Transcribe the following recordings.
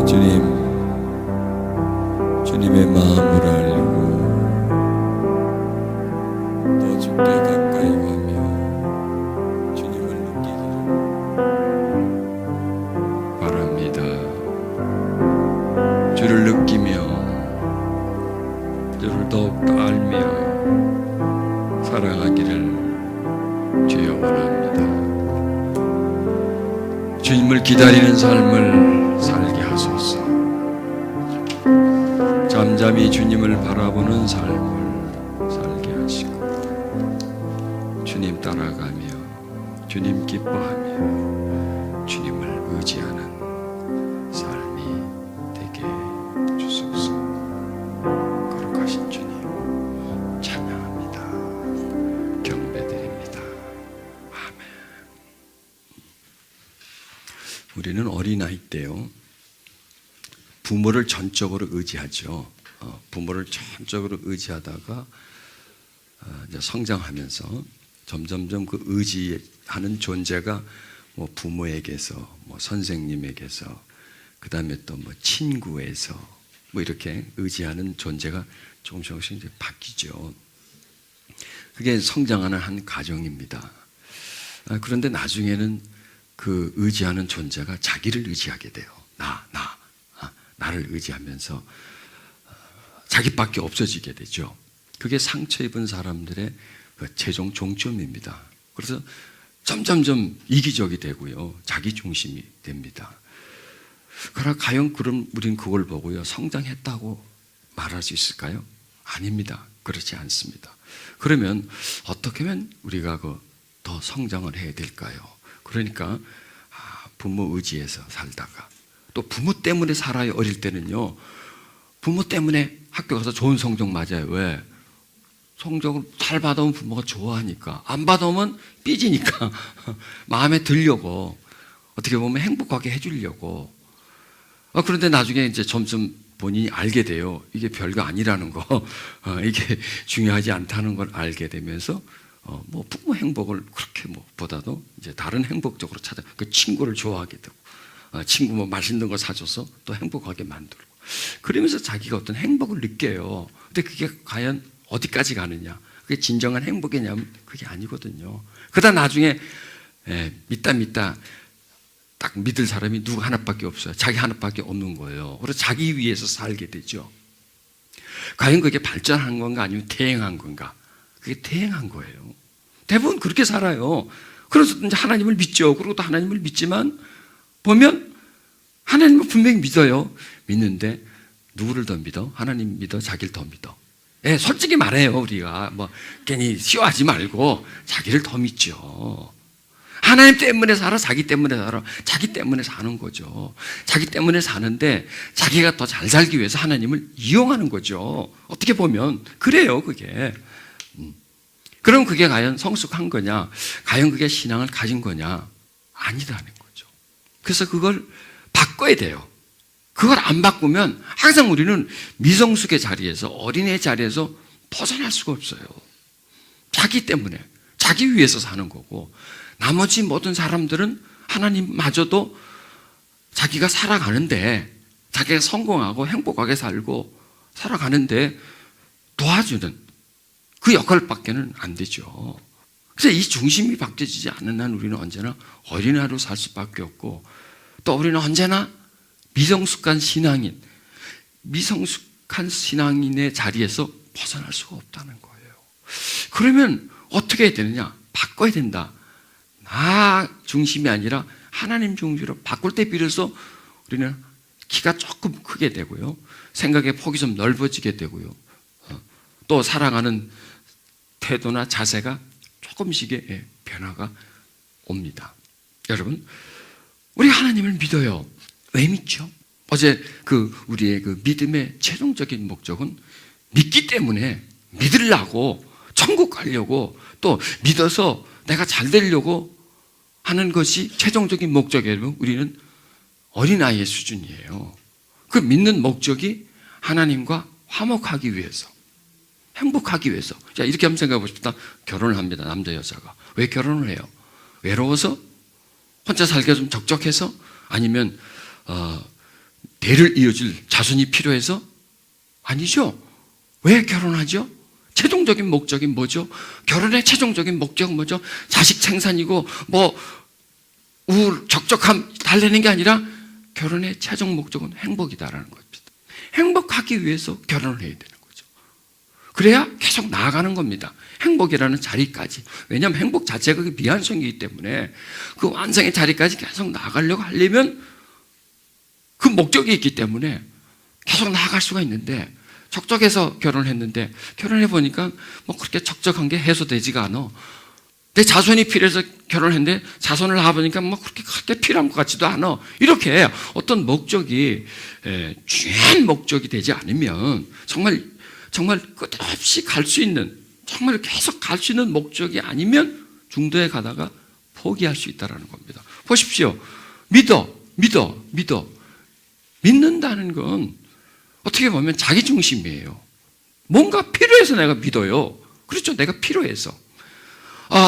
주님, 주님의 마음을 알고 더 주께 가까이 가며 주님을 느끼기를 바랍니다. 주를 느끼며 주를 더욱더 알며 사랑하기를 주여 원합니다. 주님을 기다리는 삶을 살게 하소서. 잠잠히 주님을 바라보는 삶을 살게 하시고 주님 따라가며 주님 기뻐하며 주님을 의지하는 삶이 되게 주소서. 거룩하신 주님 찬양합니다. 경배드립니다. 아멘. 우리는 어린아이 때요, 부모를 전적으로 의지하죠. 부모를 전적으로 의지하다가 이제 성장하면서 점점점 그 의지하는 존재가 뭐 부모에게서, 뭐 선생님에게서, 그 다음에 또 뭐 친구에서, 뭐 이렇게 의지하는 존재가 조금씩 이제 바뀌죠. 그게 성장하는 한 과정입니다. 그런데 나중에는 그 의지하는 존재가 자기를 의지하게 돼요. 나를 의지하면서 자기밖에 없어지게 되죠. 그게 상처 입은 사람들의 최종 종점입니다. 그래서 점점점 이기적이 되고요, 자기 중심이 됩니다. 그러나 과연 그럼 우린 그걸 보고요 성장했다고 말할 수 있을까요? 아닙니다. 그렇지 않습니다. 그러면 어떻게 하면 우리가 더 성장을 해야 될까요? 그러니까 부모 의지에서 살다가 또 부모 때문에 살아요. 어릴 때는요, 부모 때문에 학교 가서 좋은 성적 맞아요. 왜? 성적을 잘 받아오면 부모가 좋아하니까, 안 받아오면 삐지니까 마음에 들려고, 어떻게 보면 행복하게 해주려고. 그런데 나중에 이제 점점 본인이 알게 돼요. 이게 별거 아니라는 거, 이게 중요하지 않다는 걸 알게 되면서 뭐 부모 행복을 그렇게 보다도 이제 다른 행복적으로 찾아, 그 친구를 좋아하게 되고, 친구 뭐 맛있는 거 사줘서 또 행복하게 만들고, 그러면서 자기가 어떤 행복을 느껴요. 근데 그게 과연 어디까지 가느냐, 그게 진정한 행복이냐면 그게 아니거든요. 그러다 나중에 믿다 딱 믿을 사람이 누구 하나밖에 없어요. 자기 하나밖에 없는 거예요. 그래서 자기 위해서 살게 되죠. 과연 그게 발전한 건가 아니면 퇴행한 건가? 그게 퇴행한 거예요. 대부분 그렇게 살아요. 그래서 이제 하나님을 믿죠. 그리고 또 하나님을 믿지만 보면 하나님을 분명히 믿어요. 믿는데 누구를 더 믿어? 하나님 믿어? 자기를 더 믿어? 솔직히 말해요. 우리가 뭐 괜히 쉬워하지 말고 자기를 더 믿죠. 하나님 때문에 살아? 자기 때문에 살아? 자기 때문에 사는 거죠. 자기 때문에 사는데 자기가 더 잘 살기 위해서 하나님을 이용하는 거죠. 어떻게 보면 그래요, 그게. 그럼 그게 과연 성숙한 거냐? 과연 그게 신앙을 가진 거냐? 아니라는 거죠. 그래서 그걸 바꿔야 돼요. 그걸 안 바꾸면 항상 우리는 미성숙의 자리에서, 어린애 자리에서 벗어날 수가 없어요. 자기 때문에, 자기 위해서 사는 거고, 나머지 모든 사람들은 하나님마저도 자기가 살아가는데, 자기가 성공하고 행복하게 살고 살아가는데 도와주는 그 역할밖에는 안 되죠. 그래서 이 중심이 바뀌어지지 않는 한 우리는 언제나 어린아이로 살 수밖에 없고, 또 우리는 언제나 미성숙한 신앙인의 자리에서 벗어날 수가 없다는 거예요. 그러면 어떻게 해야 되느냐? 바꿔야 된다. 나 중심이 아니라 하나님 중심으로 바꿀 때 비로소 우리는 키가 조금 크게 되고요, 생각의 폭이 좀 넓어지게 되고요, 또 살아가는 태도나 자세가 조금씩의 변화가 옵니다. 여러분, 우리 하나님을 믿어요. 왜 믿죠? 어제 우리의 믿음의 최종적인 목적은 믿기 때문에, 믿으려고, 천국 가려고, 또 믿어서 내가 잘 되려고 하는 것이 최종적인 목적이라면 우리는 어린아이의 수준이에요. 그 믿는 목적이 하나님과 화목하기 위해서, 행복하기 위해서. 자, 이렇게 한번 생각해 보십시다. 결혼을 합니다. 남자 여자가. 왜 결혼을 해요? 외로워서? 혼자 살기가 좀 적적해서? 아니면 대를 이어줄 자손이 필요해서? 아니죠. 왜 결혼하죠? 최종적인 목적이 뭐죠? 결혼의 최종적인 목적은 뭐죠? 자식 생산이고 적적함 달래는 게 아니라 결혼의 최종 목적은 행복이다라는 겁니다. 행복하기 위해서 결혼을 해야 되는 거죠. 그래야 계속 나아가는 겁니다. 행복이라는 자리까지. 왜냐하면 행복 자체가 그 미완성이기 때문에 그 완성의 자리까지 계속 나아가려고 하려면 그 목적이 있기 때문에 계속 나아갈 수가 있는데, 적적해서 결혼을 했는데 결혼해 보니까 그렇게 적적한 게 해소되지가 않아. 내 자손이 필요해서 결혼을 했는데 자손을 낳아보니까 그렇게 크게 필요한 것 같지도 않아. 이렇게 어떤 목적이 중요한 목적이 되지 않으면 정말 끝없이 갈 수 있는, 정말 계속 갈 수 있는 목적이 아니면 중도에 가다가 포기할 수 있다는 겁니다. 보십시오. 믿는다는 건 어떻게 보면 자기 중심이에요. 뭔가 필요해서 내가 믿어요. 그렇죠. 내가 필요해서.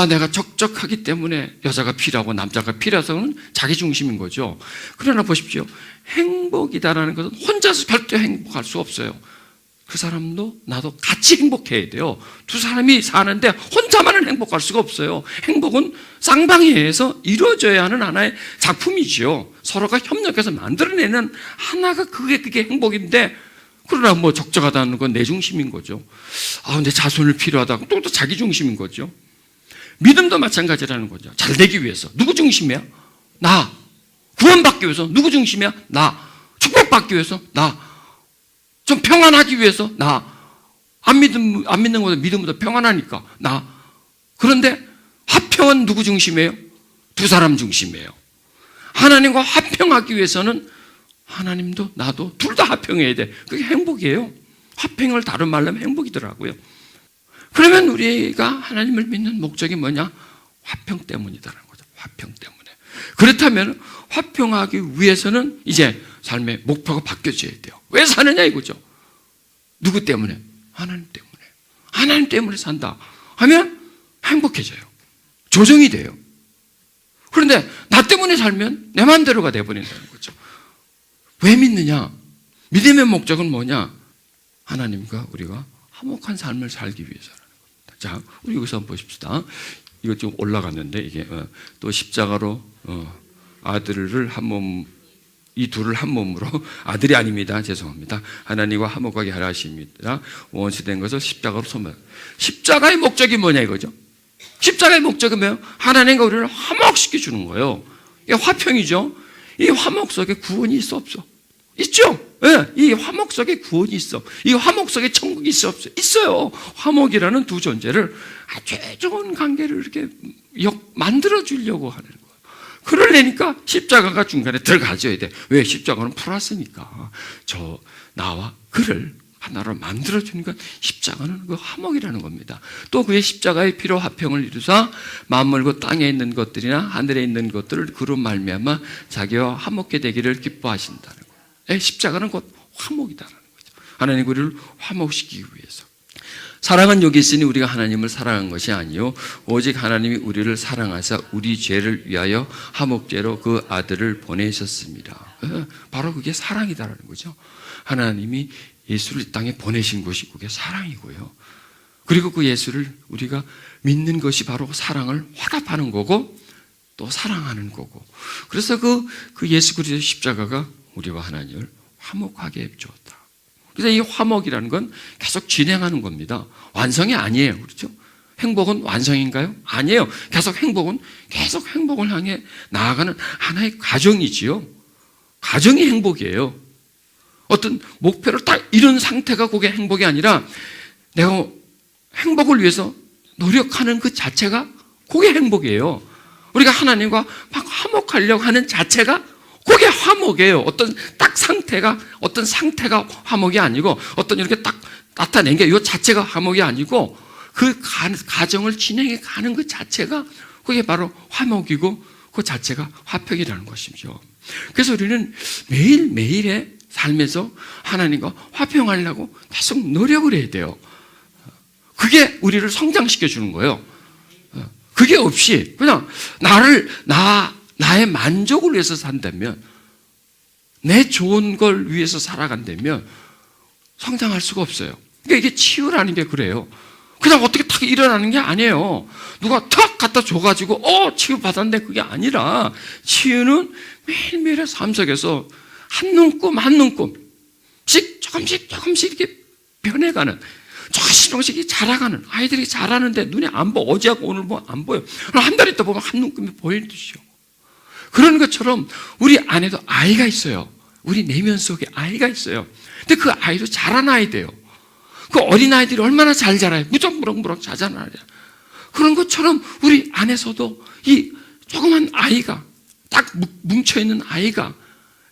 내가 적적하기 때문에 여자가 필요하고 남자가 필요해서는 자기 중심인 거죠. 그러나 보십시오. 행복이다라는 것은 혼자서 절대 행복할 수 없어요. 그 사람도 나도 같이 행복해야 돼요. 두 사람이 사는데 혼자만은 행복할 수가 없어요. 행복은 쌍방에서 이루어져야 하는 하나의 작품이지요. 서로가 협력해서 만들어내는 하나가 그게 행복인데, 그러나 적적하다는 건 내 중심인 거죠. 내 자손을 필요하다고 또 자기 중심인 거죠. 믿음도 마찬가지라는 거죠. 잘 되기 위해서 누구 중심이야? 나. 구원받기 위해서 누구 중심이야? 나. 축복받기 위해서 나. 좀 평안하기 위해서 나. 안 믿는 것보다 믿음보다 평안하니까 나. 그런데 화평은 누구 중심이에요? 두 사람 중심이에요. 하나님과 화평하기 위해서는 하나님도 나도 둘 다 화평해야 돼. 그게 행복이에요. 화평을 다른 말로 하면 행복이더라고요. 그러면 우리가 하나님을 믿는 목적이 뭐냐? 화평 때문이다라는 거죠. 화평 때문에. 그렇다면 화평하기 위해서는 이제 삶의 목표가 바뀌어져야 돼요. 왜 사느냐 이거죠. 누구 때문에? 하나님 때문에. 하나님 때문에 산다 하면 행복해져요. 조정이 돼요. 그런데 나 때문에 살면 내 마음대로가 돼버린다는 거죠. 왜 믿느냐? 믿음의 목적은 뭐냐? 하나님과 우리가 화목한 삶을 살기 위해서라는 겁니다. 자, 우리 여기서 한번 보십시다. 이거 좀 올라갔는데 이게 또 십자가로 아들을 한 몸, 이 둘을 한 몸으로, 아들이 아닙니다. 죄송합니다. 하나님과 화목하게 하라 하십니다. 원수된 것을 십자가로 소멸. 십자가의 목적이 뭐냐 이거죠. 십자가의 목적은 뭐예요? 하나님과 우리를 화목시켜 주는 거예요. 이게 화평이죠. 이 화목 속에 구원이 있어 없어? 있죠. 네, 이 화목 속에 구원이 있어. 이 화목 속에 천국이 있어 없어? 있어요. 화목이라는 두 존재를 아주 좋은 관계를 이렇게 만들어 주려고 하는 거예요. 그러려니까 십자가가 중간에 들어가줘야 돼. 왜? 십자가는 풀었으니까. 나와 그를 하나로 만들어주는 건 십자가는 그 화목이라는 겁니다. 또 그의 십자가의 피로 화평을 이루사 만물과 땅에 있는 것들이나 하늘에 있는 것들을 그로 말미암아 자기와 화목게 되기를 기뻐하신다는 거예요. 십자가는 곧 화목이다라는 거죠. 하나님 우리를 화목시키기 위해서. 사랑은 여기 있으니 우리가 하나님을 사랑한 것이 아니요 오직 하나님이 우리를 사랑하사 우리 죄를 위하여 화목제로 그 아들을 보내셨습니다. 바로 그게 사랑이다라는 거죠. 하나님이 예수를 이 땅에 보내신 것이 그게 사랑이고요. 그리고 그 예수를 우리가 믿는 것이 바로 사랑을 화답하는 거고 또 사랑하는 거고. 그래서 그 예수 그리스도의 십자가가 우리와 하나님을 화목하게 해 주었다. 그래서 이 화목이라는 건 계속 진행하는 겁니다. 완성이 아니에요. 그렇죠? 행복은 완성인가요? 아니에요. 계속 행복을 향해 나아가는 하나의 과정이지요. 과정이 행복이에요. 어떤 목표를 딱 이룬 상태가 그게 행복이 아니라 내가 행복을 위해서 노력하는 그 자체가 그게 행복이에요. 우리가 하나님과 막 화목하려고 하는 자체가 그게 화목이에요. 어떤 상태가 화목이 아니고 어떤 이렇게 딱 나타낸 게 이 자체가 화목이 아니고 그 과정을 진행해 가는 그 자체가 그게 바로 화목이고 그 자체가 화평이라는 것이죠. 그래서 우리는 매일매일의 삶에서 하나님과 화평하려고 계속 노력을 해야 돼요. 그게 우리를 성장시켜 주는 거예요. 그게 없이 그냥 나의 만족을 위해서 산다면 내 좋은 걸 위해서 살아간다면 성장할 수가 없어요. 그러니까 이게 치유라는 게 그래요. 그냥 어떻게 탁 일어나는 게 아니에요. 누가 탁 갖다 줘가지고 치유받았는데 그게 아니라 치유는 매일매일의 삶 속에서 한 눈금 한 눈금씩 조금씩 이렇게 변해가는, 조금씩 자라가는, 아이들이 자라는데 눈에 안 보여. 어제하고 오늘 보면 안 보여. 한 달 있다 보면 한 눈금이 보일 듯이요. 그런 것처럼 우리 안에도 아이가 있어요. 우리 내면 속에 아이가 있어요. 근데 그 아이도 자라나야 돼요. 그 어린아이들이 얼마나 잘 자라요. 무럭무럭 잘 자라나요. 그런 것처럼 우리 안에서도 이 조그만 아이가, 딱 뭉쳐있는 아이가,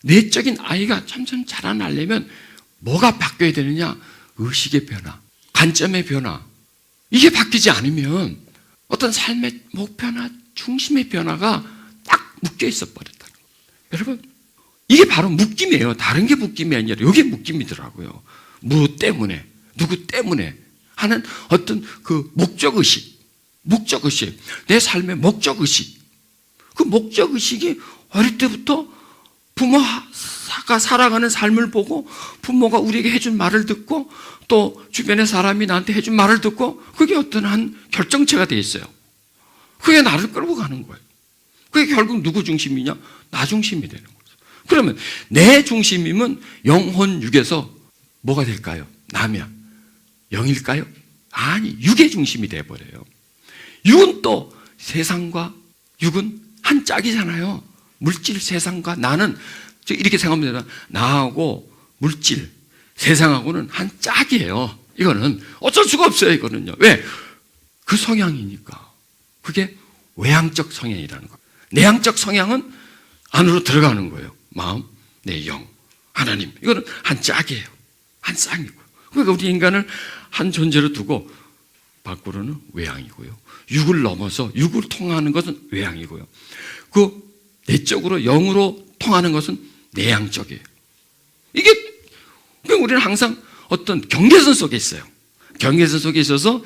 내적인 아이가 점점 자라나려면 뭐가 바뀌어야 되느냐? 의식의 변화, 관점의 변화. 이게 바뀌지 않으면 어떤 삶의 목표나 중심의 변화가 딱 묶여있어 버렸다는 거예요. 여러분, 이게 바로 묶임이에요. 다른 게 묶임이 아니라 이게 묶임이더라고요. 뭐 때문에, 누구 때문에 하는 어떤 그 목적의식, 내 삶의 목적의식. 그 목적의식이 어릴 때부터 부모가 살아가는 삶을 보고 부모가 우리에게 해준 말을 듣고 또 주변의 사람이 나한테 해준 말을 듣고 그게 어떤 한 결정체가 돼 있어요. 그게 나를 끌고 가는 거예요. 그게 결국 누구 중심이냐? 나 중심이 되는 거죠. 그러면 내 중심이면 영혼 육에서 뭐가 될까요? 나면 영일까요? 아니, 육의 중심이 돼버려요. 육은 또 세상과 육은 한 짝이잖아요. 물질, 세상과 나는 이렇게 생각하면 되나? 나하고 물질, 세상하고는 한 짝이에요. 이거는 어쩔 수가 없어요. 이거는요. 왜? 그 성향이니까. 그게 외향적 성향이라는 거예요. 내향적 성향은 안으로 들어가는 거예요. 마음, 내 영, 하나님. 이거는 한 짝이에요. 한 쌍이고. 그러니까 우리 인간을 한 존재로 두고 밖으로는 외향이고요. 육을 넘어서 육을 통하는 것은 외향이고요. 그 내적으로 영으로 통하는 것은 내향적이에요. 이게 우리는 항상 어떤 경계선 속에 있어요. 경계선 속에 있어서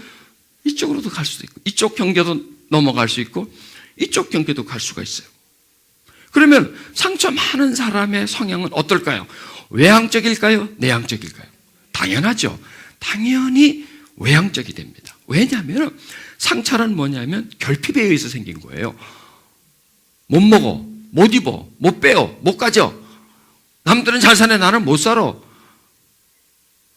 이쪽으로도 갈 수도 있고 이쪽 경계도 넘어갈 수 있고 이쪽 경계도 갈 수가 있어요. 그러면 상처 많은 사람의 성향은 어떨까요? 외향적일까요? 내향적일까요? 당연하죠. 당연히 외향적이 됩니다. 왜냐하면 상처는 뭐냐면 결핍에 의해서 생긴 거예요. 못 먹어, 못 입어, 못 빼어, 못 가져. 남들은 잘 사네, 나는 못 살아.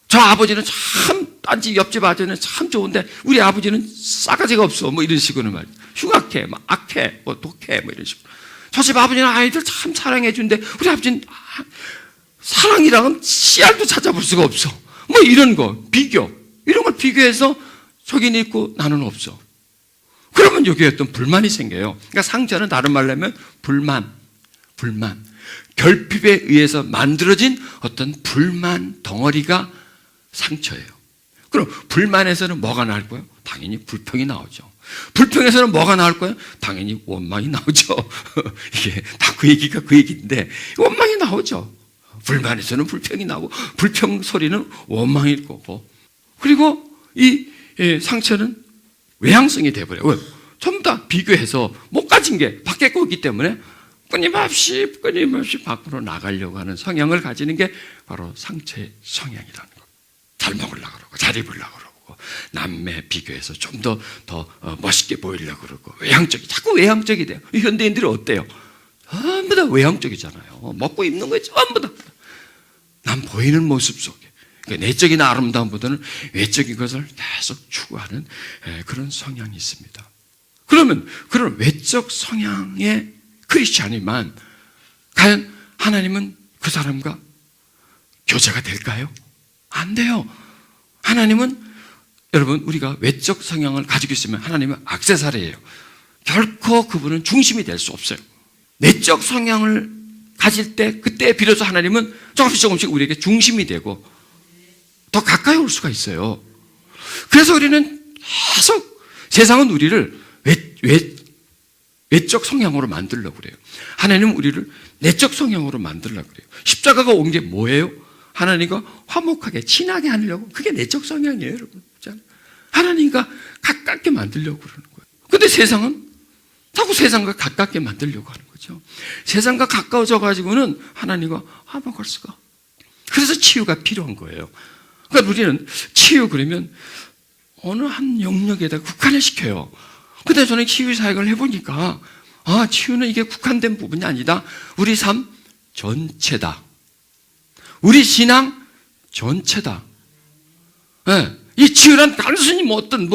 저 아버지는 참, 딴지 옆집 아저씨는 참 좋은데 우리 아버지는 싸가지가 없어. 뭐 이런 식으로 말이야. 흉악해, 막 악해, 뭐 독해, 뭐 이런 식으로. 저 집 아버지는 아이들 참 사랑해 주는데 우리 아버지는 사랑이랑은 씨알도 찾아볼 수가 없어. 뭐 이런 거, 비교. 이런 걸 비교해서 저기는 있고 나는 없어. 그러면 여기에 어떤 불만이 생겨요. 그러니까 상처는 다른 말로 하면 불만. 결핍에 의해서 만들어진 어떤 불만 덩어리가 상처예요. 그럼 불만에서는 뭐가 나올 거예요? 당연히 불평이 나오죠. 불평에서는 뭐가 나올 거예요? 당연히 원망이 나오죠. 이게 다 그 얘기가 그 얘기인데 원망이 나오죠. 불만에서는 불평이 나오고 불평 소리는 원망일 거고 그리고 이 상처는 외향성이 돼버려요. 왜? 전부 다 비교해서 못 가진 게 밖에 거기 때문에 끊임없이 밖으로 나가려고 하는 성향을 가지는 게 바로 상처의 성향이라는 거예요. 잘 먹으려고 그러고 잘 입으려고 그러고 남매 비교해서 좀 더 멋있게 보이려고 그러고 자꾸 외향적이 돼요. 현대인들이 어때요? 전부 다 외향적이잖아요. 먹고 입는 거에 전부 다 남 보이는 모습 속에 그러니까 내적인 아름다움보다는 외적인 것을 계속 추구하는 그런 성향이 있습니다. 그러면 그런 외적 성향의 크리스찬이만 과연 하나님은 그 사람과 교제가 될까요? 안 돼요. 하나님은 여러분 우리가 외적 성향을 가지고 있으면 하나님은 액세서리예요. 결코 그분은 중심이 될 수 없어요. 내적 성향을 가질 때 그때 비로소 하나님은 조금씩 우리에게 중심이 되고 더 가까이 올 수가 있어요. 그래서 우리는 계속 세상은 우리를 외적 성향으로 만들려고 그래요. 하나님은 우리를 내적 성향으로 만들려고 그래요. 십자가가 온 게 뭐예요? 하나님과 화목하게 친하게 하려고. 그게 내적 성향이에요, 여러분. 하나님과 가깝게 만들려고 그러는 거예요. 근데 세상은 자꾸 세상과 가깝게 만들려고 하는 거죠. 세상과 가까워져 가지고는 하나님과 화목할 수가. 그래서 치유가 필요한 거예요. 그러니까 우리는 치유 그러면 어느 한 영역에다 국한을 시켜요. 근데 저는 치유 사역을 해보니까 치유는 이게 국한된 부분이 아니다. 우리 삶 전체다. 우리 신앙 전체다. 네. 이 치유란 단순히 어떤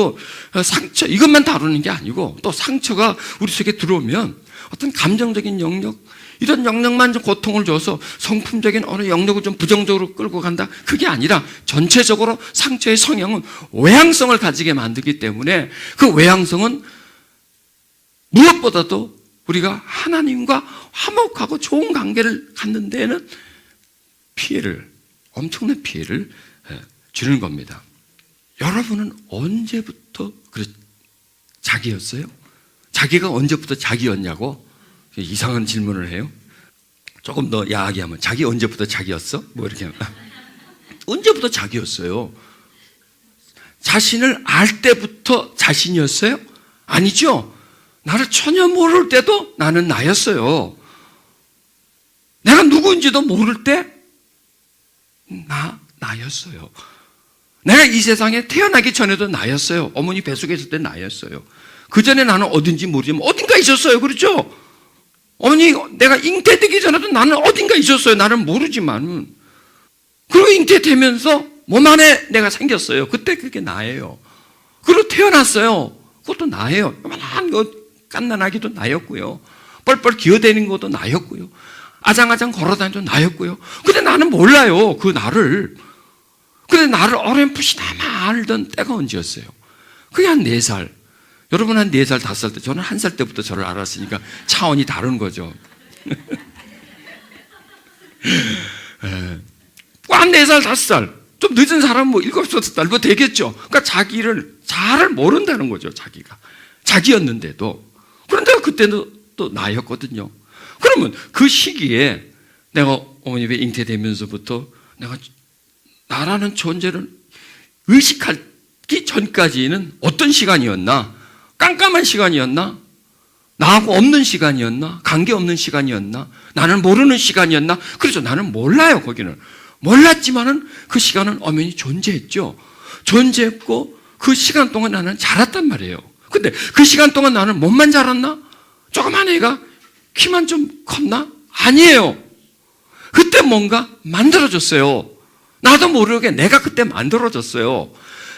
상처 이것만 다루는 게 아니고, 또 상처가 우리 속에 들어오면 어떤 감정적인 영역, 이런 영역만 좀 고통을 줘서 성품적인 어느 영역을 좀 부정적으로 끌고 간다, 그게 아니라 전체적으로 상처의 성향은 외향성을 가지게 만들기 때문에, 그 외향성은 무엇보다도 우리가 하나님과 화목하고 좋은 관계를 갖는 데에는 엄청난 피해를 주는 겁니다. 여러분은 언제부터 자기였어요? 자기가 언제부터 자기였냐고 이상한 질문을 해요. 조금 더 야하게 하면 자기 언제부터 자기였어? 이렇게 언제부터 자기였어요? 자신을 알 때부터 자신이었어요? 아니죠. 나를 전혀 모를 때도 나는 나였어요. 내가 누구인지도 모를 때 나였어요. 내가 이 세상에 태어나기 전에도 나였어요. 어머니 뱃속에 있을 때 나였어요. 그 전에 나는 어딘지 모르지만 어딘가 있었어요. 그렇죠? 어머니 내가 잉태되기 전에도 나는 어딘가 있었어요. 나는 모르지만. 그리고 잉태되면서 몸 안에 내가 생겼어요. 그때 그게 나예요. 그리고 태어났어요. 그것도 나예요. 요만한 거 갓난아기도 나였고요. 뻘뻘 기어대는 것도 나였고요. 아장아장 걸어다니도 나였고요. 근데 나는 몰라요. 그 나를. 근데 나를 어렴풋이나마 알던 때가 언제였어요? 그게 한 4살. 여러분 한 4살, 5살 때, 저는 1살 때부터 저를 알았으니까 차원이 다른 거죠. 한 4살, 5살. 좀 늦은 사람은 7, 8살 되겠죠. 그러니까 자기를 잘 모른다는 거죠, 자기가. 자기였는데도. 그런데 그때는 또 나였거든요. 그러면 그 시기에 내가 어머니 배 잉태되면서부터 내가 나라는 존재를 의식하기 전까지는 어떤 시간이었나? 깜깜한 시간이었나? 나하고 없는 시간이었나? 관계없는 시간이었나? 나는 모르는 시간이었나? 그래서 나는 몰라요, 거기는. 몰랐지만은 그 시간은 엄연히 존재했죠. 존재했고 그 시간 동안 나는 자랐단 말이에요. 근데 그 시간 동안 나는 몸만 자랐나? 조그만 애가 키만 좀 컸나? 아니에요. 그때 뭔가 만들어졌어요. 나도 모르게 내가 그때 만들어졌어요.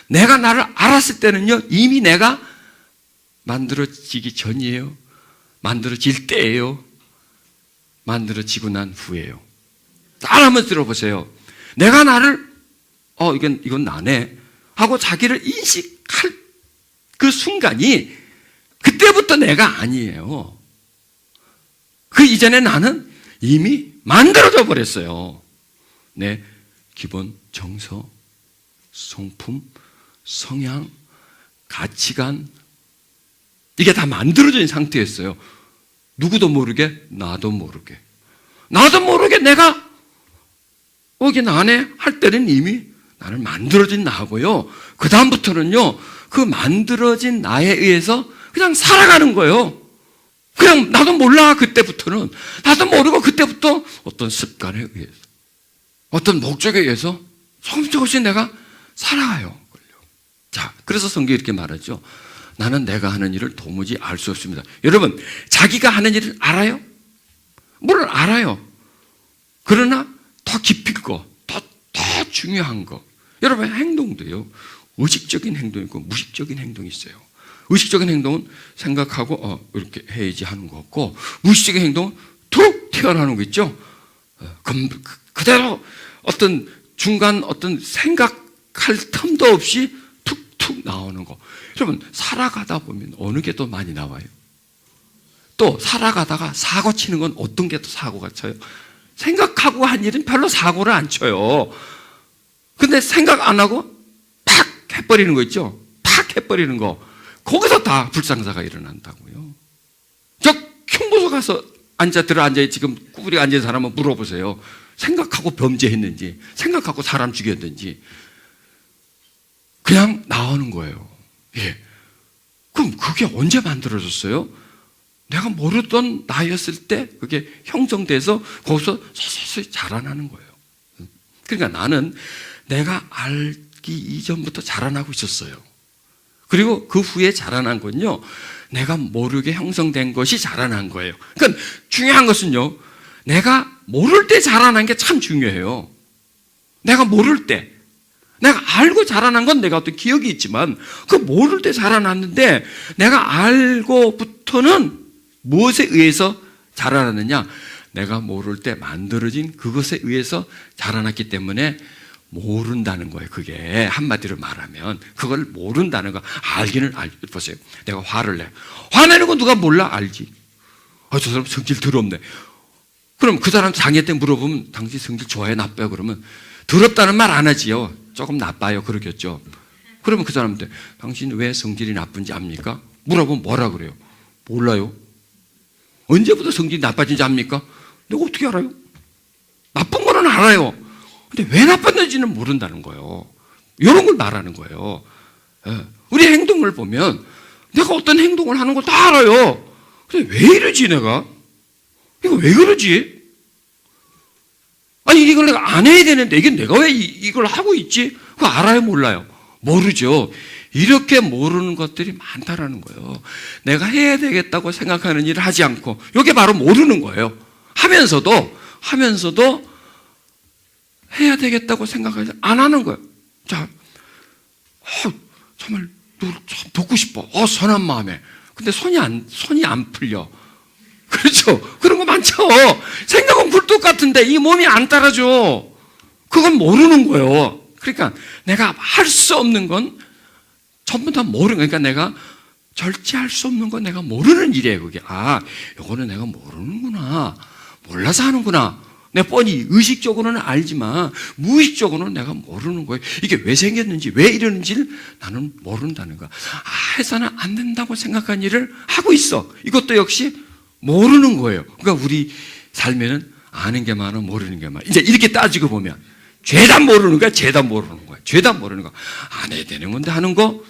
내가 나를 알았을 때는요, 이미 내가 만들어지기 전이에요. 만들어질 때예요. 만들어지고 난 후예요. 잘 한번 들어보세요. 내가 나를 이건 나네 하고 자기를 인식할 그 순간이 그때부터 내가 아니에요. 그 이전에 나는 이미 만들어져 버렸어요. 내 기본 정서, 성품, 성향, 가치관, 이게 다 만들어진 상태였어요. 누구도 모르게, 나도 모르게. 나도 모르게 내가 이게 나네 할 때는 이미 나는 만들어진 나고요. 그 다음부터는요, 그 만들어진 나에 의해서 그냥 살아가는 거예요. 그냥 나도 몰라. 그때부터는 나도 모르고 그때부터 어떤 습관에 의해서, 어떤 목적에 의해서 조금씩 내가 살아가요. 자, 그래서 성경이 이렇게 말하죠. 나는 내가 하는 일을 도무지 알 수 없습니다. 여러분, 자기가 하는 일을 알아요? 물론 알아요. 그러나 더 깊이 거, 더 중요한 거. 여러분, 행동도요, 의식적인 행동이 있고 무의식적인 행동이 있어요. 의식적인 행동은 생각하고 이렇게 해야지 하는 거 같고, 무의식적인 행동은 툭 튀어나오는 거 있죠. 그대로 어떤 중간 어떤 생각할 틈도 없이 툭툭 나오는 거. 여러분, 살아가다 보면 어느 게 더 많이 나와요? 또 살아가다가 사고 치는 건 어떤 게 더 사고가 쳐요? 생각하고 한 일은 별로 사고를 안 쳐요. 근데 생각 안 하고 팍 해버리는 거 있죠? 팍 해버리는 거. 거기서 다 불상사가 일어난다고요. 저 흉보소 가서 들어앉아 지금 구부리고 앉은 사람 한번 물어보세요. 생각하고 범죄했는지, 생각하고 사람 죽였는지. 그냥 나오는 거예요. 예. 그럼 그게 언제 만들어졌어요? 내가 모르던 나였을 때 그게 형성돼서 거기서 서서히 자라나는 거예요. 그러니까 나는 내가 알기 이전부터 자라나고 있었어요. 그리고 그 후에 자라난 건요, 내가 모르게 형성된 것이 자라난 거예요. 그러니까 중요한 것은요, 내가 모를 때 자라난 게 참 중요해요. 내가 모를 때, 내가 알고 자라난 건 내가 어떤 기억이 있지만 그 모를 때 자라났는데, 내가 알고부터는 무엇에 의해서 자라났느냐? 내가 모를 때 만들어진 그것에 의해서 자라났기 때문에 모른다는 거예요. 그게 한마디로 말하면 그걸 모른다는 거. 알기는 보세요. 내가 화를 내. 화내는 건 누가 몰라? 알지. 저 사람 성질 더럽네. 그럼 그 사람 장애 때 물어보면 당신 성질 좋아요? 나빠요? 그러면 더럽다는 말 안 하지요. 조금 나빠요. 그러겠죠. 그러면 그 사람한테 당신 왜 성질이 나쁜지 압니까? 물어보면 뭐라 그래요? 몰라요. 언제부터 성질이 나빠진지 압니까? 내가 어떻게 알아요? 나쁜 거는 알아요. 근데 왜 나빴는지는 모른다는 거예요. 이런 걸 말하는 거예요. 우리 행동을 보면 내가 어떤 행동을 하는 걸 다 알아요. 근데 왜 이러지 내가? 이거 왜 그러지? 아니 이걸 내가 안 해야 되는데 이게 내가 왜 이걸 하고 있지? 그거 알아요? 몰라요? 모르죠. 이렇게 모르는 것들이 많다라는 거예요. 내가 해야 되겠다고 생각하는 일을 하지 않고, 이게 바로 모르는 거예요. 하면서도 해야 되겠다고 생각하지 안 하는 거예요. 자, 정말 너를 참 돕고 싶어. 선한 마음에. 근데 손이 안 풀려. 그렇죠? 그런 거 많죠? 생각은 굴뚝 같은데 이 몸이 안 따라줘. 그건 모르는 거예요. 그러니까 내가 할 수 없는 건 전부 다 모르는 거예요. 그러니까 내가 절제할 수 없는 건 내가 모르는 일이에요. 그게. 요거는 내가 모르는구나. 몰라서 하는구나. 내가 뻔히 의식적으로는 알지만 무의식적으로는 내가 모르는 거예요. 이게 왜 생겼는지, 왜 이러는지를 나는 모른다는 거야. 해서는 안 된다고 생각한 일을 하고 있어. 이것도 역시 모르는 거예요. 그러니까 우리 삶에는 아는 게 많아, 모르는 게 많아. 이제 이렇게 따지고 보면 죄다 모르는 거야, 죄다 모르는 거야. 죄다 모르는 거. 안 해야 되는 건데 하는 거,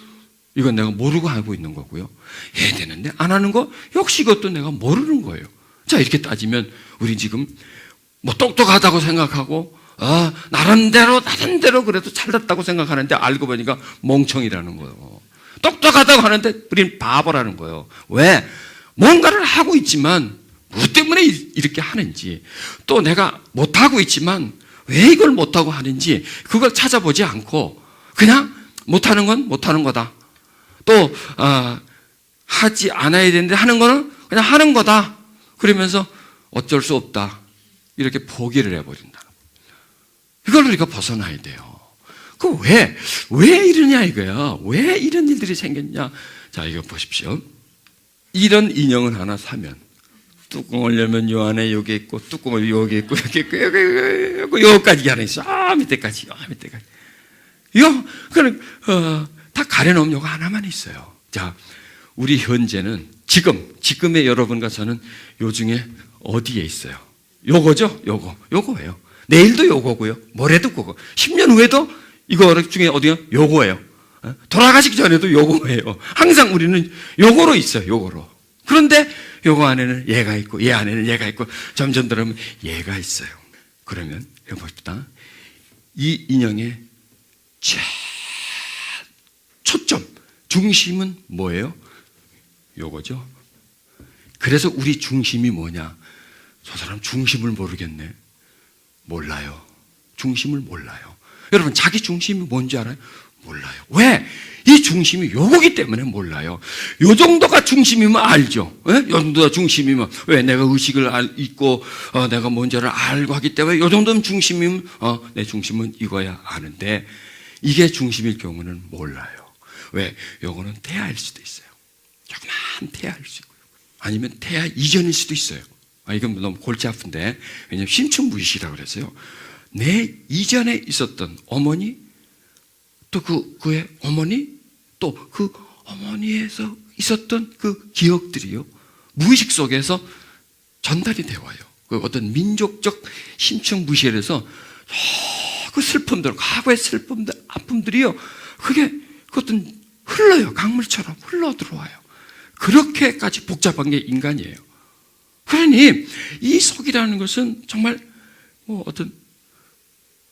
이건 내가 모르고 하고 있는 거고요. 해야 되는데 안 하는 거, 역시 이것도 내가 모르는 거예요. 자, 이렇게 따지면 우리 지금 뭐 똑똑하다고 생각하고, 나름대로 그래도 잘났다고 생각하는데 알고 보니까 멍청이라는 거예요. 똑똑하다고 하는데 우린 바보라는 거예요. 왜? 뭔가를 하고 있지만 뭐 때문에 이렇게 하는지, 또 내가 못하고 있지만 왜 이걸 못하고 하는지 그걸 찾아보지 않고 그냥 못하는 건 못하는 거다. 또 하지 않아야 되는데 하는 거는 그냥 하는 거다. 그러면서 어쩔 수 없다. 이렇게 포기를 해버린다. 이걸 우리가 벗어나야 돼요. 왜 이러냐 이거야. 왜 이런 일들이 생겼냐. 자, 이거 보십시오. 이런 인형을 하나 사면 뚜껑을 열면 요 안에 여기 있고, 뚜껑을 여기 있고, 여기 있고, 여기까지 하나 있어. 밑에까지. 이거 그냥 다 가려놓으면 요거 하나만 있어요. 자, 우리 현재는 지금의 여러분과 저는 요 중에 어디에 있어요? 요거죠? 요거예요. 내일도 요거고요. 모레도 그거. 10년 후에도 이거 중에 어디요? 요거예요. 돌아가시기 전에도 요거예요. 항상 우리는 요거로 있어요. 요거로. 그런데 요거 안에는 얘가 있고, 얘 안에는 얘가 있고, 점점 들어오면 얘가 있어요. 그러면 여기 봅시다. 이 인형의 초점, 중심은 뭐예요? 요거죠. 그래서 우리 중심이 뭐냐? 저 사람 중심을 모르겠네. 몰라요. 중심을 몰라요. 여러분, 자기 중심이 뭔지 알아요? 몰라요. 왜? 이 중심이 요거기 때문에 몰라요. 요 정도가 중심이면 알죠. 요 정도가 중심이면, 왜? 내가 의식을 잊고 내가 뭔지를 알고 하기 때문에 요 정도면 중심이면 내 중심은 이거야 아는데, 이게 중심일 경우는 몰라요. 왜? 요거는 태아일 수도 있어요. 조그만 태아일 수 있고요. 아니면 태아 이전일 수도 있어요. 이건 너무 골치 아픈데, 왜냐하면 심층무의식이라고 그래서요. 내 이전에 있었던 어머니, 또 그의 어머니, 또 그 어머니에서 있었던 그 기억들이요, 무의식 속에서 전달이 되어 와요. 그 어떤 민족적 심층무의식에서 그 슬픔들, 과거의 슬픔들, 아픔들이요, 그게 어떤 흘러요. 강물처럼 흘러 들어와요. 그렇게까지 복잡한 게 인간이에요. 그러니 이 속이라는 것은 정말 어떤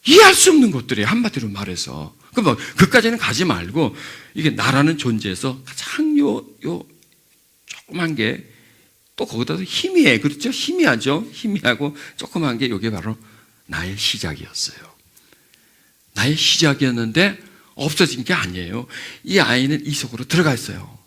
이해할 수 없는 것들이에요. 한마디로 말해서. 그럼 그까지는 가지 말고 이게 나라는 존재에서 가장 조그만 게 또 거기다 희미해. 그렇죠? 희미하죠? 희미하고 조그만 게 이게 바로 나의 시작이었어요. 나의 시작이었는데 없어진 게 아니에요. 이 아이는 이 속으로 들어가 있어요.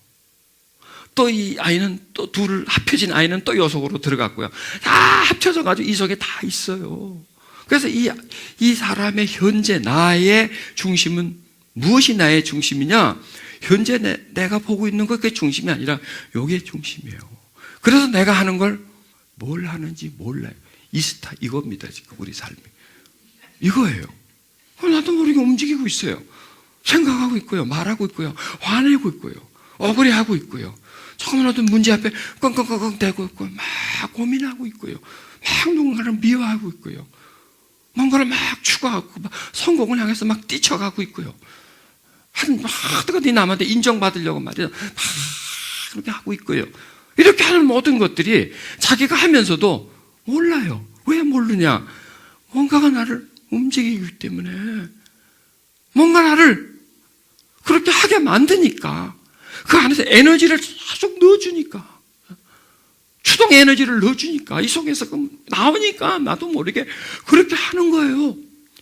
또 이 아이는 또 합쳐진 아이는 또 이 속으로 들어갔고요. 다 합쳐져가지고 이 속에 다 있어요. 그래서 이 사람의 현재 나의 중심은 무엇이 나의 중심이냐? 현재 내가 보고 있는 것 그게 중심이 아니라 이게 중심이에요. 그래서 내가 하는 걸 뭘 하는지 몰라요. 이겁니다. 지금 우리 삶이. 이거예요. 나도 모르게 움직이고 있어요. 생각하고 있고요. 말하고 있고요. 화내고 있고요. 억울해하고 있고요. 조금이라도 문제 앞에 끙끙끙끙 대고 있고 막 고민하고 있고요. 막 누군가를 미워하고 있고요. 뭔가를 막 추구하고 막 성공을 향해서 막 뛰쳐가고 있고요. 어떻게 남한테 인정받으려고 말이야. 막 그렇게 하고 있고요. 이렇게 하는 모든 것들이 자기가 하면서도 몰라요. 왜 모르냐? 뭔가가 나를 움직이기 때문에, 뭔가 나를 그렇게 하게 만드니까, 그 안에서 에너지를 계속 넣어주니까, 추동 에너지를 넣어주니까, 이 속에서 나오니까 나도 모르게 그렇게 하는 거예요.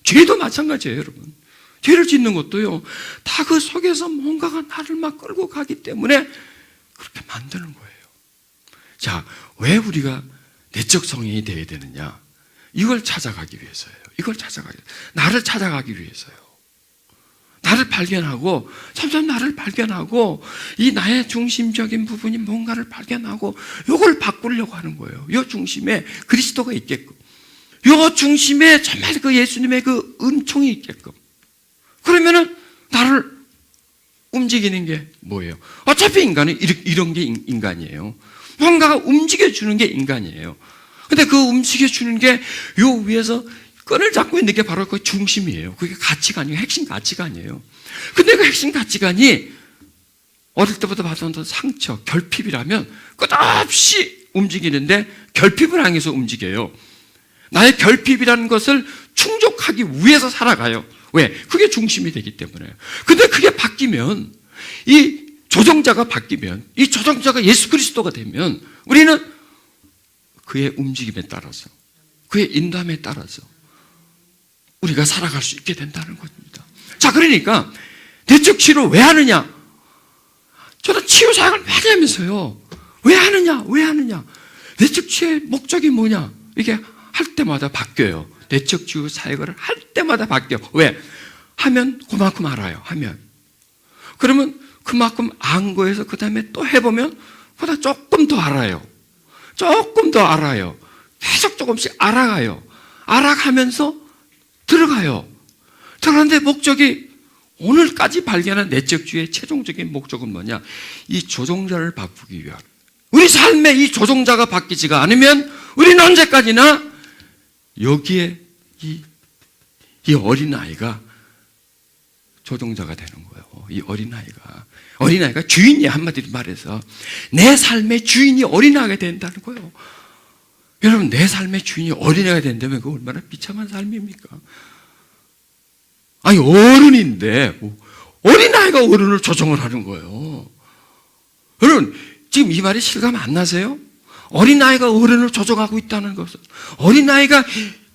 죄도 마찬가지예요, 여러분. 죄를 짓는 것도요, 다 그 속에서 뭔가가 나를 막 끌고 가기 때문에 그렇게 만드는 거예요. 자, 왜 우리가 내적 성인이 되어야 되느냐? 이걸 찾아가기 위해서예요. 나를 찾아가기 위해서요. 나를 발견하고, 점점 나를 발견하고, 이 나의 중심적인 부분이 뭔가를 발견하고, 이걸 바꾸려고 하는 거예요. 이 중심에 그리스도가 있게끔. 이 중심에 정말 그 예수님의 그 은총이 있게끔. 그러면은 나를 움직이는 게 뭐예요? 어차피 인간은 이런 게 인간이에요. 뭔가가 움직여주는 게 인간이에요. 근데 그 움직여주는 게 요 위에서 끈을 잡고 있는 게 바로 그 중심이에요. 그게 가치관이에요. 핵심 가치관이에요. 근데 그 핵심 가치관이 어릴 때부터 받았던 상처, 결핍이라면 끝없이 움직이는데 결핍을 향해서 움직여요. 나의 결핍이라는 것을 충족하기 위해서 살아가요. 왜? 그게 중심이 되기 때문에. 근데 그게 바뀌면, 이 조종자가 바뀌면, 이 조종자가 예수 그리스도가 되면 우리는 그의 움직임에 따라서, 그의 인도함에 따라서 우리가 살아갈 수 있게 된다는 겁니다. 자, 그러니까 내적 치료 왜 하느냐? 저는 치유 사역을 많이 하면서요. 왜 하느냐? 내적 치유의 목적이 뭐냐? 이게 할 때마다 바뀌어요. 내적 치유 사역을 할 때마다 바뀌어. 왜? 하면 그만큼 알아요. 그러면 그만큼 안 거에서 그 다음에 또 해보면 보다 조금 더 알아요. 계속 조금씩 알아가요. 알아가면서 들어가요. 들어가는데 목적이, 오늘까지 발견한 내적주의 최종적인 목적은 뭐냐? 이 조종자를 바꾸기 위한. 우리 삶에 이 조종자가 바뀌지가 않으면 우리는 언제까지나 여기에 이 어린아이가 조종자가 되는 거예요. 이 어린아이가 주인이, 한마디로 말해서 내 삶의 주인이 어린아이가 된다는 거예요. 여러분, 내 삶의 주인이 어린아이가 된다면 그거 얼마나 비참한 삶입니까? 아니, 어른인데 어린아이가 어른을 조종을 하는 거예요. 여러분, 지금 이 말이 실감 안 나세요? 어린아이가 어른을 조종하고 있다는 것은, 어린아이가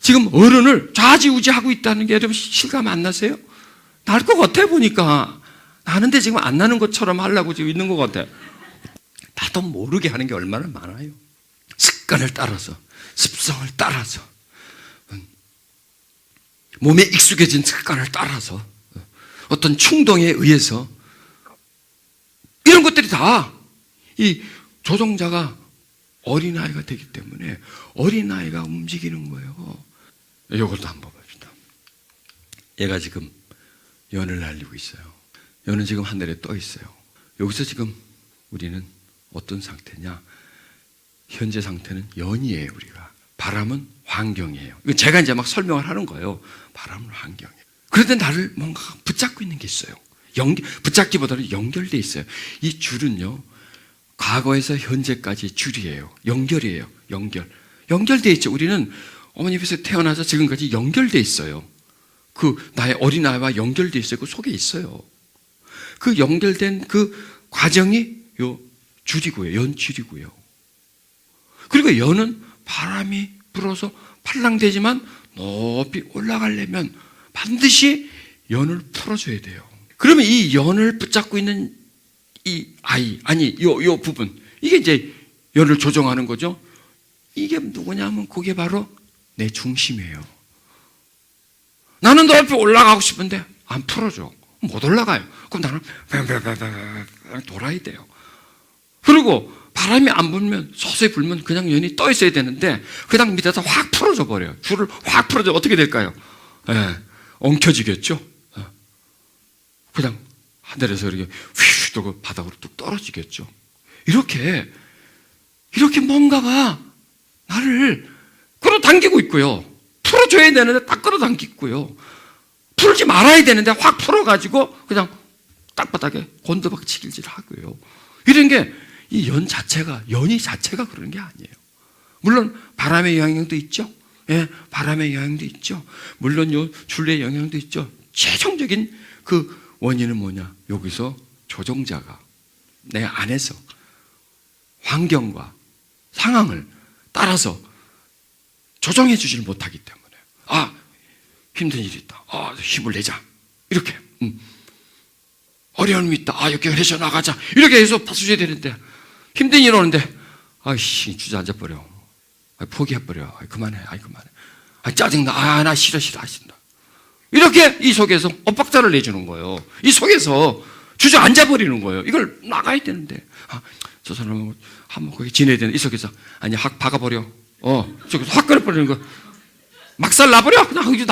지금 어른을 좌지우지하고 있다는 게 여러분 실감 안 나세요? 날 것 같아 보니까. 나는데 지금 안 나는 것처럼 하려고 지금 있는 것 같아. 나도 모르게 하는 게 얼마나 많아요. 습관을 따라서, 습성을 따라서, 몸에 익숙해진 습관을 따라서, 어떤 충동에 의해서, 이런 것들이 다 이 조종자가 어린아이가 되기 때문에 어린아이가 움직이는 거예요. 이것도 한번 봅시다. 얘가 지금 연을 날리고 있어요. 연은 지금 하늘에 떠 있어요. 여기서 지금 우리는 어떤 상태냐? 현재 상태는 연이에요, 우리가. 바람은 환경이에요. 제가 이제 막 설명을 하는 거예요. 바람은 환경이에요. 그런데 나를 뭔가 붙잡고 있는 게 있어요. 붙잡기보다는 연결돼 있어요. 이 줄은요, 과거에서 현재까지 줄이에요. 연결이에요. 연결되어 있죠. 우리는 어머니 입에서 태어나서 지금까지 연결되어 있어요. 그 나의 어린아이와 연결되어 있어요. 그 속에 있어요. 그 연결된 그 과정이 요 줄이고요. 연줄이고요. 그리고 연은 바람이 불어서 팔랑대지만 높이 올라가려면 반드시 연을 풀어줘야 돼요. 그러면 이 연을 붙잡고 있는 이 아이, 아니 요 부분, 이게 이제 연을 조정하는 거죠. 이게 누구냐면 그게 바로 내 중심이에요. 나는 높이 올라가고 싶은데 안 풀어줘. 못 올라가요. 그럼 나는 그냥 돌아야 돼요. 그리고 바람이 안 불면, 서서히 불면 그냥 연이 떠 있어야 되는데 그냥 밑에서 확 풀어져 버려요. 줄을 확 풀어져. 어떻게 될까요? 엉켜지겠죠. 그냥 하늘에서 이렇게 휘 돌고 바닥으로 뚝 떨어지겠죠. 이렇게 뭔가가 나를 끌어당기고 있고요. 풀어줘야 되는데 딱 끌어당기고요. 풀지 말아야 되는데 확 풀어가지고 그냥 땅바닥에 곤두박질질 하고요. 이런 게 이 연이 자체가 그런 게 아니에요. 물론 바람의 영향도 있죠. 예, 바람의 영향도 있죠. 물론 요 줄의 영향도 있죠. 최종적인 그 원인은 뭐냐? 여기서 조종자가 내 안에서 환경과 상황을 따라서 조정해 주지를 못하기 때문에 힘든 일이 있다. 힘을 내자. 이렇게 어려움이 있다. 이렇게 해서 나가자. 이렇게 해서 봐주셔야 되는데 힘든 일 오는데 주저앉아버려. 포기해버려. 그만해. 짜증나. 나 싫어. 이렇게 이 속에서 엇박자를 내주는 거예요. 이 속에서 주저앉아버리는 거예요. 이걸 나가야 되는데 저 사람은 한번 거기 지내야 되는데 이 속에서 확 박아버려. 저기서 확 끊어버리는 거. 막살 나버려. 그냥 놔버려.